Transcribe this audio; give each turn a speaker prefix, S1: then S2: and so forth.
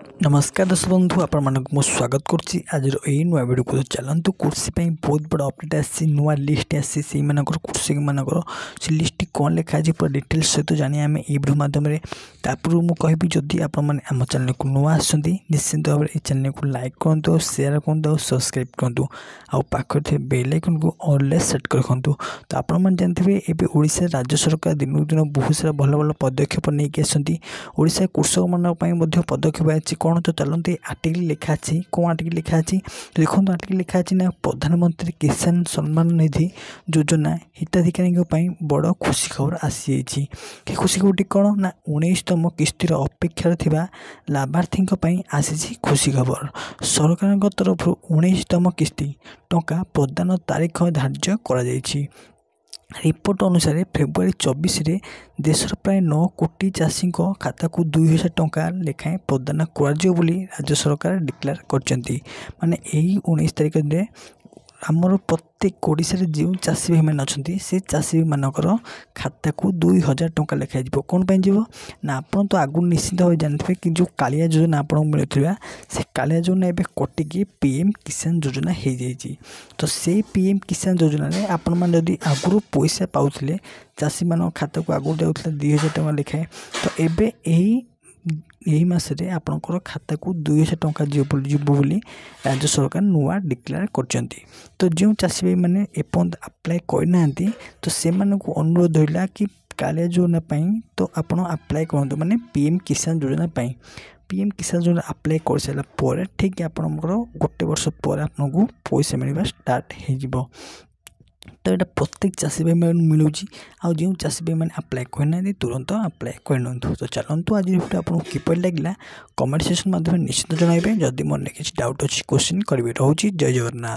S1: नमस्कार दर्शक बंधु आपण मानक मु स्वागत करुच्ची आज यही नुआ वीडियो को चलतु कृषि बहुत बड़ा अपडेट आसी नुआ लिस्ट आसी से कृषक मानकर से लिस्ट कौन लिखा पूरा डिटेल्स सहित जानी आम ये वीडियो मध्यम तापूर्व मुझे कहबी जदि आपम चैनल को नुआ आसती निश्चिंत भाव में चैनल को लाइक करूँ शेयर करूँ और सब्सक्राइब करूँ आउ पाखे बेल आइकन को ऑलवेज सेट कर रखुँ। तो आपण जानते हैं एवं ओडिशा राज्य सरकार दिन दिन बहुत सारा भल भल पदक्षेप नहीं आसती ओडिशा कृषक मान पदक्षेप आई कौन तो चलते आर्टिकल लिखा कौन आर्टिकल लिखा देखो आर्टिकल लिखा ना प्रधानमंत्री किसान सम्मान निधि योजना हिताधिकारी बड़ खुशी खबर आसी जाइए। खुशी खबर कौन ना 19तम किस्तिर अपेक्षा थिबा लाभार्थी आसी खुशी खबर सरकार तरफ 19तम किस्ती टंका प्रदान तारीख धार्य कर रिपोर्ट अनुसार फेब्रुआरी 24 रे देशर प्राय 9 कोटी चाषी खाता को 2000 टंका लेखाएं प्रदान कर राज्य सरकार डिक्लेयर करछंती। माने यही 19 तारिख में आमर प्रत्येक ओडिशा जो चाषी भाई मैंने अच्छा से चाषी मानकर खाता को 2000 टंका लेखाई कौन पर जीव ना आप तो आगु निश्चित भाव जानते कि जो कालिया योजना आपको मिलूगा से कालिया योजना एवं कटिकी पीएम किसान योजना हो जाए। तो से पीएम किसान योजना रे आपण मान जदि आगु पैसा पाउथिले चाषी मान खाता को आगु जाऊला 2000 टंका लेखाए तो एबे यही मसरे आपणकर खाता को 2000 टंका जीव बोली राज्य सरकार नुआ डिक्लेयर करछंती। तो जो चाषी भाई मैंने एपर्यंत अप्लाई करना तो से अनुरोध होगा कि कालिया योजना तो आपण अप्लाई करूँ माने पीएम किसान योजना पीएम किसान योजना अप्लाई कर सारा ठीक आपंकर गोटे वर्ष पर आपको पैसा मिलवा स्टार्ट हो। तो यहाँ प्रत्येक चाषी भाई मिलूँ आउ जो चाषी भाई मैंने अप्लाई करना तुरंत अप्लाई कर। तो चलतु आज वीडियो आपको किपर लगे कमेंट सेक्शन माध्यम निश्चित जनइबे जदि मन किसी डाउट अच्छी क्वेश्चन करेंगे। रोचे जय जगन्नाथ।